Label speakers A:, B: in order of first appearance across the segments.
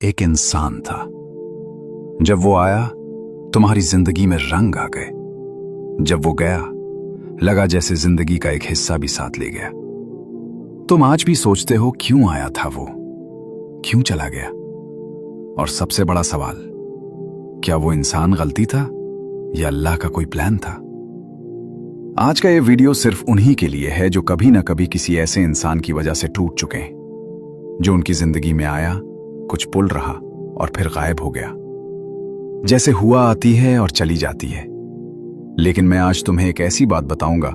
A: एक इंसान था। जब वो आया, तुम्हारी जिंदगी में रंग आ गए। जब वो गया, लगा जैसे जिंदगी का एक हिस्सा भी साथ ले गया। तुम आज भी सोचते हो क्यों आया था वो, क्यों चला गया। और सबसे बड़ा सवाल, क्या वो इंसान गलती था या अल्लाह का कोई प्लान था। आज का ये वीडियो सिर्फ उन्हीं के लिए है जो कभी ना कभी किसी ऐसे इंसान की वजह से टूट चुके हैं, जो उनकी जिंदगी में आया, कुछ पुल रहा और फिर गायब हो गया। जैसे हुआ आती है और चली जाती है। लेकिन मैं आज तुम्हें एक ऐसी बात बताऊंगा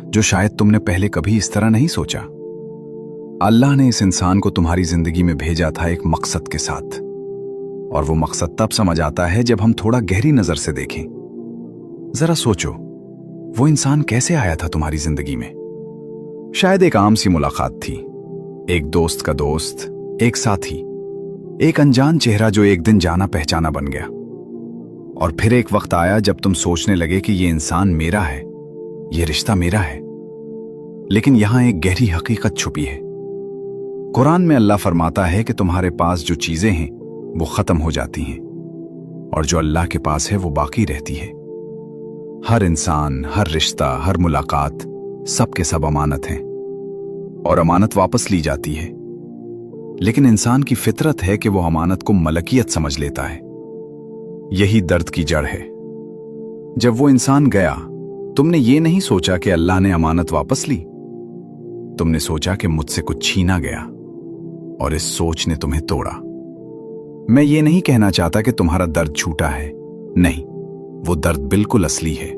A: जो शायद तुमने पहले कभी इस तरह नहीं सोचा। अल्लाह ने इस इंसान को तुम्हारी जिंदगी में भेजा था एक मकसद के साथ, और वो मकसद तब समझ आता है जब हम थोड़ा गहरी नजर से देखें। जरा सोचो, वो इंसान कैसे आया था तुम्हारी जिंदगी में। शायद एक आम सी मुलाकात थी, एक दोस्त का दोस्त, एक साथी, एक अनजान चेहरा जो एक दिन जाना पहचाना बन गया। और फिर एक वक्त आया जब तुम सोचने लगे कि ये इंसान मेरा है, ये रिश्ता मेरा है। लेकिन यहां एक गहरी हकीकत छुपी है। कुरान में अल्लाह फरमाता है कि तुम्हारे पास जो चीजें हैं वो खत्म हो जाती हैं, और जो अल्लाह के पास है वो बाकी रहती है। हर इंसान, हर रिश्ता, हर मुलाकात, सब के सब अमानत हैं, और अमानत वापस ली जाती है। लेकिन इंसान की फितरत है कि वो अमानत को मलकियत समझ लेता है। यही दर्द की जड़ है। जब वो इंसान गया, तुमने ये नहीं सोचा कि अल्लाह ने अमानत वापस ली। तुमने सोचा कि मुझसे कुछ छीना गया, और इस सोच ने तुम्हें तोड़ा। मैं ये नहीं कहना चाहता कि तुम्हारा दर्द छूटा है, नहीं, वो दर्द बिल्कुल असली है।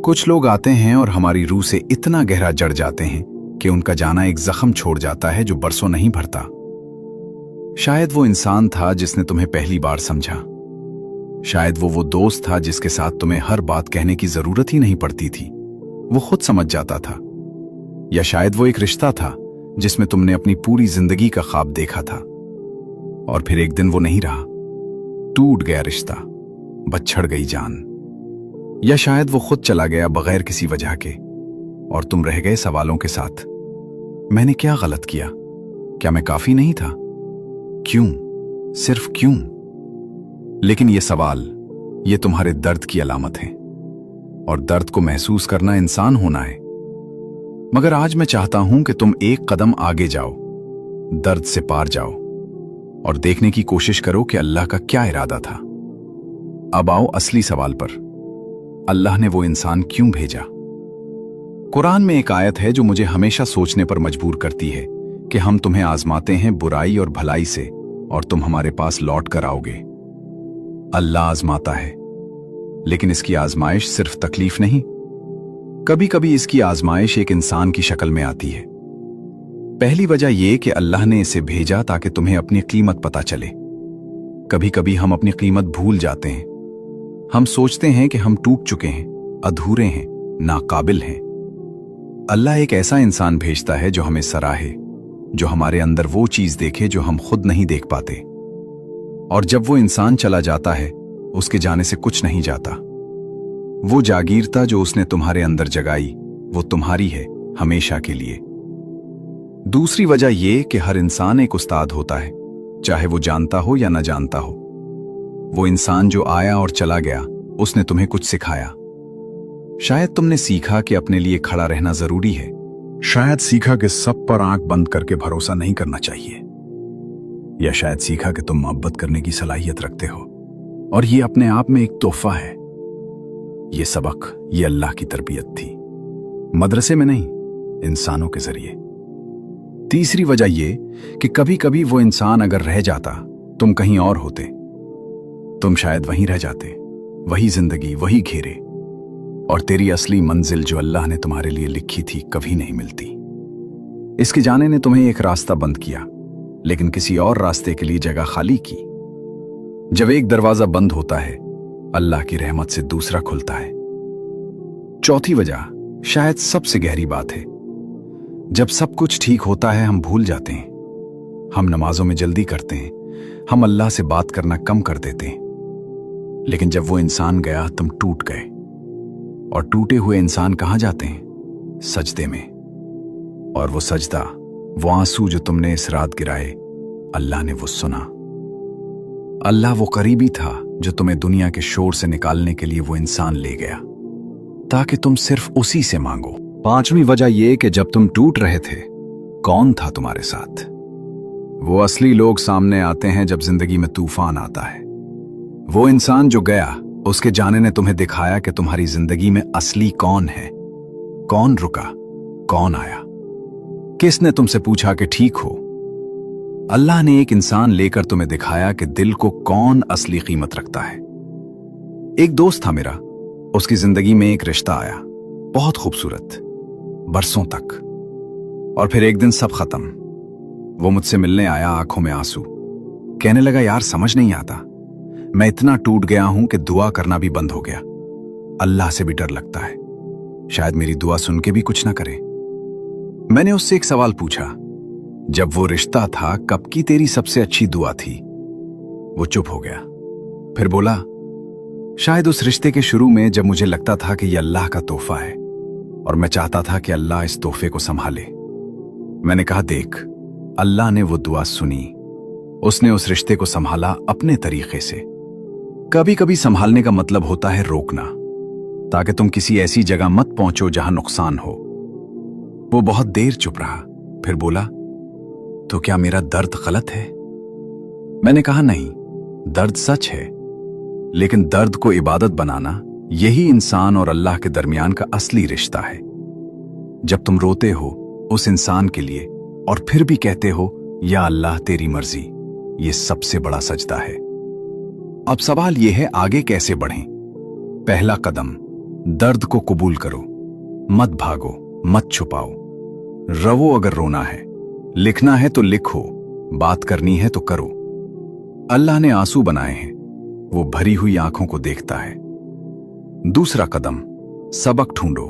A: कुछ लोग आते हैं और हमारी रूह से इतना गहरा जड़ जाते हैं कि उनका जाना एक जख्म छोड़ जाता है जो बरसों नहीं भरता। शायद वो इंसान था जिसने तुम्हें पहली बार समझा। शायद वो दोस्त था जिसके साथ तुम्हें हर बात कहने की जरूरत ही नहीं पड़ती थी, वो खुद समझ जाता था। या शायद वो एक रिश्ता था जिसमें तुमने अपनी पूरी जिंदगी का ख्वाब देखा था, और फिर एक दिन वो नहीं रहा, टूट गया रिश्ता, बछड़ गई जान। या शायद वो खुद चला गया बगैर किसी वजह के, और तुम रह गए सवालों के साथ। मैंने क्या गलत किया? क्या मैं काफी नहीं था? क्यों? सिर्फ क्यों? लेकिन ये सवाल, ये तुम्हारे दर्द की अलामत है, और दर्द को महसूस करना इंसान होना है। मगर आज मैं चाहता हूं कि तुम एक कदम आगे जाओ, दर्द से पार जाओ, और देखने की कोशिश करो कि अल्लाह का क्या इरादा था। अब आओ असली सवाल पर, अल्लाह ने वो इंसान क्यों भेजा। कुरान में एक आयत है जो मुझे हमेशा सोचने पर मजबूर करती है कि हम तुम्हें आजमाते हैं बुराई और भलाई से, और तुम हमारे पास लौट कर आओगे। अल्लाह आजमाता है, लेकिन इसकी आजमाइश सिर्फ तकलीफ नहीं, कभी कभी इसकी आजमाइश एक इंसान की शक्ल में आती है। पहली वजह यह कि अल्लाह ने इसे भेजा ताकि तुम्हें अपनी कीमत पता चले। कभी कभी हम अपनी कीमत भूल जाते हैं। हम सोचते हैं कि हम टूट चुके हैं, अधूरे हैं, नाकाबिल हैं। अल्लाह एक ऐसा इंसान भेजता है जो हमें सराहे, जो हमारे अंदर वो चीज देखे जो हम खुद नहीं देख पाते। और जब वो इंसान चला जाता है, उसके जाने से कुछ नहीं जाता। वो जागीरता जो उसने तुम्हारे अंदर जगाई, वो तुम्हारी है हमेशा के लिए। दूसरी वजह यह कि हर इंसान एक उस्ताद होता है, चाहे वो जानता हो या न जानता हो। वो इंसान जो आया और चला गया, उसने तुम्हें कुछ सिखाया। शायद तुमने सीखा कि अपने लिए खड़ा रहना जरूरी है। शायद सीखा कि सब पर आंख बंद करके भरोसा नहीं करना चाहिए। या शायद सीखा कि तुम मोहब्बत करने की सलाहियत रखते हो, और ये अपने आप में एक तोहफा है। ये सबक, ये अल्लाह की तरबियत थी, मदरसे में नहीं, इंसानों के जरिए। तीसरी वजह ये कि कभी कभी वो इंसान अगर रह जाता, तुम कहीं और होते। तुम शायद वहीं रह जाते, वही जिंदगी, वही घेरे, और तेरी असली मंजिल जो अल्लाह ने तुम्हारे लिए लिखी थी कभी नहीं मिलती। इसके जाने ने तुम्हें एक रास्ता बंद किया, लेकिन किसी और रास्ते के लिए जगह खाली की। जब एक दरवाजा बंद होता है, अल्लाह की रहमत से दूसरा खुलता है। चौथी वजह, शायद सबसे गहरी बात है, जब सब कुछ ठीक होता है हम भूल जाते हैं। हम नमाजों में जल्दी करते हैं, हम अल्लाह से बात करना कम कर देते हैं। लेकिन जब वो इंसान गया, तुम टूट गए, और टूटे हुए इंसान कहां जाते हैं? सजदे में। और वो सजदा, वो आंसू जो तुमने इस रात गिराए, अल्लाह ने वो सुना। अल्लाह वो करीबी था जो तुम्हें दुनिया के शोर से निकालने के लिए वो इंसान ले गया ताकि तुम सिर्फ उसी से मांगो। पांचवी वजह ये कि जब तुम टूट रहे थे, कौन था तुम्हारे साथ? वो असली लोग सामने आते हैं जब जिंदगी में तूफान आता है। वो इंसान जो गया, उसके जाने ने तुम्हें दिखाया कि तुम्हारी जिंदगी में असली कौन है। कौन रुका, कौन आया, किसने तुमसे पूछा कि ठीक हो। अल्लाह ने एक इंसान लेकर तुम्हें दिखाया कि दिल को कौन असली कीमत रखता है। एक दोस्त था मेरा, उसकी जिंदगी में एक रिश्ता आया, बहुत खूबसूरत, बरसों तक। और फिर एक दिन सब खत्म। वो मुझसे मिलने आया, आंखों में आंसू, कहने लगा यार समझ नहीं आता, मैं इतना टूट गया हूं कि दुआ करना भी बंद हो गया। अल्लाह से भी डर लगता है, शायद मेरी दुआ सुन के भी कुछ ना करे। मैंने उससे एक सवाल पूछा, जब वो रिश्ता था कब की तेरी सबसे अच्छी दुआ थी? वो चुप हो गया, फिर बोला शायद उस रिश्ते के शुरू में जब मुझे लगता था कि यह अल्लाह का तोहफा है और मैं चाहता था कि अल्लाह इस तोहफे को संभाले। मैंने कहा देख, अल्लाह ने वो दुआ सुनी, उसने उस रिश्ते को संभाला अपने तरीके से। कभी कभी संभालने का मतलब होता है रोकना, ताकि तुम किसी ऐसी जगह मत पहुंचो जहां नुकसान हो। वो बहुत देर चुप रहा, फिर बोला तो क्या मेरा दर्द गलत है? मैंने कहा नहीं, दर्द सच है, लेकिन दर्द को इबादत बनाना यही इंसान और अल्लाह के दरमियान का असली रिश्ता है। जब तुम रोते हो उस इंसान के लिए और फिर भी कहते हो या अल्लाह तेरी मर्जी, ये सबसे बड़ा सजदा है। अब सवाल यह है आगे कैसे बढ़ें। पहला कदम, दर्द को कबूल करो, मत भागो, मत छुपाओ। रवो अगर रोना है, लिखना है तो लिखो, बात करनी है तो करो। अल्लाह ने आंसू बनाए हैं, वो भरी हुई आंखों को देखता है। दूसरा कदम, सबक ढूंढो।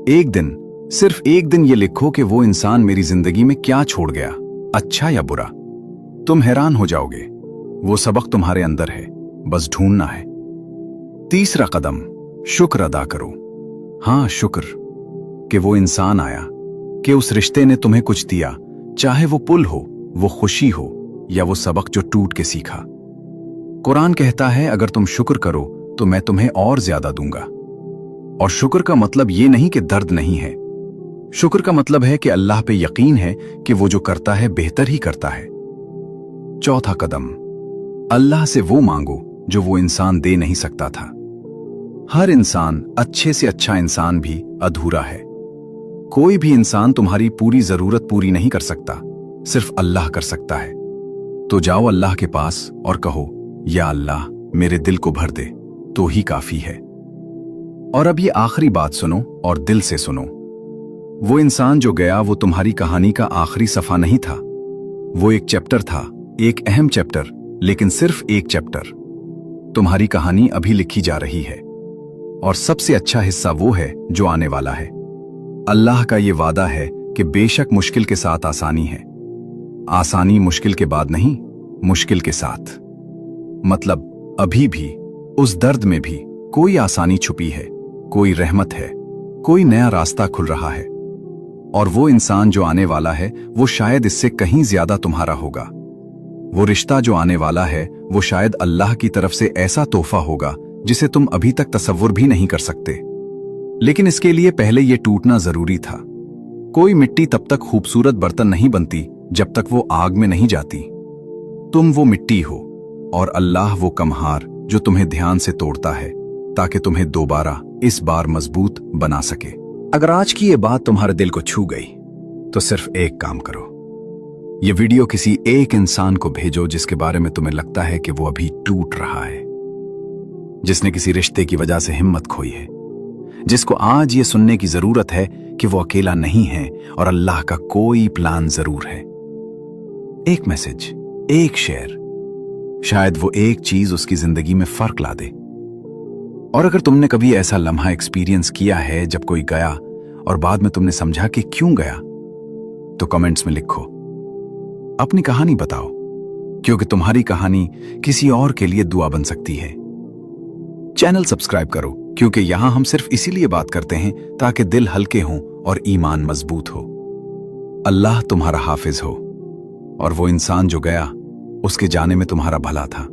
A: एक दिन, सिर्फ एक दिन ये लिखो कि वो इंसान मेरी जिंदगी में क्या छोड़ गया, अच्छा या बुरा। तुम हैरान हो जाओगे, वो सबक तुम्हारे अंदर है, बस ढूंढना है। तीसरा कदम, शुक्र अदा करो। हां, शुक्र कि वो इंसान आया, कि उस रिश्ते ने तुम्हें कुछ दिया, चाहे वो पुल हो, वो खुशी हो, या वो सबक जो टूट के सीखा। कुरान कहता है अगर तुम शुक्र करो तो मैं तुम्हें और ज्यादा दूंगा। और शुक्र का मतलब ये नहीं कि दर्द नहीं है, शुक्र का मतलब है कि अल्लाह पे यकीन है कि वो जो करता है बेहतर ही करता है। चौथा कदम, अल्लाह से वो मांगो जो वो इंसान दे नहीं सकता था। हर इंसान, अच्छे से अच्छा इंसान भी अधूरा है। कोई भी इंसान तुम्हारी पूरी जरूरत पूरी नहीं कर सकता, सिर्फ अल्लाह कर सकता है। तो जाओ अल्लाह के पास और कहो या अल्लाह मेरे दिल को भर दे, तो ही काफी है। और अब ये आखिरी बात सुनो और दिल से सुनो। वो इंसान जो गया वो तुम्हारी कहानी का आखिरी सफा नहीं था, वो एक चैप्टर था, एक अहम चैप्टर, लेकिन सिर्फ एक चैप्टर। तुम्हारी कहानी अभी लिखी जा रही है और सबसे अच्छा हिस्सा वो है जो आने वाला है। अल्लाह का ये वादा है कि बेशक मुश्किल के साथ आसानी है। आसानी मुश्किल के बाद नहीं, मुश्किल के साथ। मतलब अभी भी, उस दर्द में भी कोई आसानी छुपी है, कोई रहमत है, कोई नया रास्ता खुल रहा है। और वो इंसान जो आने वाला है वो शायद इससे कहीं ज्यादा तुम्हारा होगा। वो रिश्ता जो आने वाला है वो शायद अल्लाह की तरफ से ऐसा तोहफा होगा जिसे तुम अभी तक तसव्वुर भी नहीं कर सकते। लेकिन इसके लिए पहले ये टूटना जरूरी था। कोई मिट्टी तब तक खूबसूरत बर्तन नहीं बनती जब तक वो आग में नहीं जाती। तुम वो मिट्टी हो और अल्लाह वो कमहार जो तुम्हें ध्यान से तोड़ता है ताकि तुम्हें दोबारा इस बार मजबूत बना सके। अगर आज की ये बात तुम्हारे दिल को छू गई तो सिर्फ एक काम करो, ये वीडियो किसी एक इंसान को भेजो जिसके बारे में तुम्हें लगता है कि वो अभी टूट रहा है, जिसने किसी रिश्ते की वजह से हिम्मत खोई है, जिसको आज ये सुनने की जरूरत है कि वो अकेला नहीं है और अल्लाह का कोई प्लान जरूर है। एक मैसेज, एक शेयर, शायद वो एक चीज उसकी जिंदगी में फर्क ला दे। और अगर तुमने कभी ऐसा लम्हा एक्सपीरियंस किया है जब कोई गया और बाद में तुमने समझा कि क्यों गया, तो कमेंट्स में लिखो, अपनी कहानी बताओ, क्योंकि तुम्हारी कहानी किसी और के लिए दुआ बन सकती है। चैनल सब्सक्राइब करो, क्योंकि यहां हम सिर्फ इसीलिए बात करते हैं ताकि दिल हल्के हों और ईमान मजबूत हो। अल्लाह तुम्हारा हाफिज हो। और वो इंसान जो गया, उसके जाने में तुम्हारा भला था,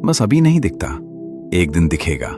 A: बस अभी नहीं दिखता, एक दिन दिखेगा।